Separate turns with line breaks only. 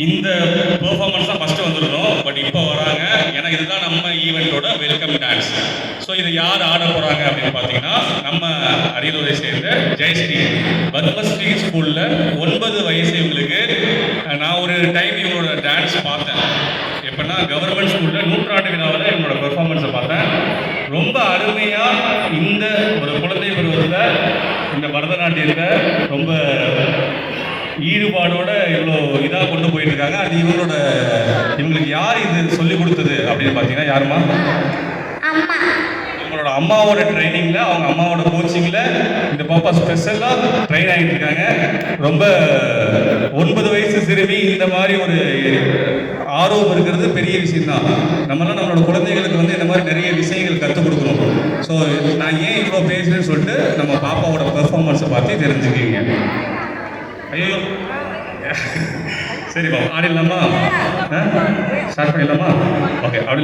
இந்த பெர்ஃபார்மன்ஸ் தான் first வந்துருந்தோம். But இப்போ வராங்க. ஏன்னா இதுதான் நம்ம ஈவெண்ட்டோட வெல்கம் டான்ஸ். ஸோ இதை யார் ஆட போகிறாங்க அப்படின்னு பார்த்தீங்கன்னா, நம்ம அரியலூரை சேர்ந்த ஜெயஸ்ரீ பத்மஸ்ரீ ஸ்கூலில் 9 வயசு இவங்களுக்கு. நான் ஒரு டைம் இவங்களோட டான்ஸ் பார்த்தேன். எப்படின்னா கவர்மெண்ட் ஸ்கூலில் 100ஆண்டு விழாவில் இவங்களோட பெர்ஃபார்மன்ஸை பார்த்தேன். ரொம்ப அருமையாக இந்த ஒரு குழந்தை பருவத்தில் இந்த பரதநாட்டியத்தை ரொம்ப ஈடுபாடோட இவ்வளோ இதாக கொண்டு போயிட்டு இருக்காங்க. அது இவங்களுக்கு யார் இது சொல்லி கொடுத்தது அப்படின்னு பார்த்தீங்கன்னா, யாருமா? அவங்களோட அம்மாவோட ட்ரைனிங்கில், அவங்க அம்மாவோட கோச்சிங்கில் இந்த பாப்பா ஸ்பெஷலாக ட்ரெயின் ஆகிட்டு இருக்காங்க. ரொம்ப 9 வயசு சிறுமி இந்த மாதிரி ஒரு ஆர்வம் இருக்கிறது பெரிய விஷயம்தான். நம்மளாம் நம்மளோட குழந்தைகளுக்கு வந்து இந்த மாதிரி நிறைய விஷயங்கள் கற்றுக் கொடுக்கணும். ஸோ நான் ஏன் இவ்வளோ பேசுகிறேன்னு சொல்லிட்டு நம்ம பாப்பாவோட பெர்ஃபார்மன்ஸை பார்த்து தெரிஞ்சுக்கிங்க. ஐயோ சரி பாப்பா, ஆடிடலாமா? ஸ்டார்ட் பண்ணிடலாமா? ஓகே. அப்படி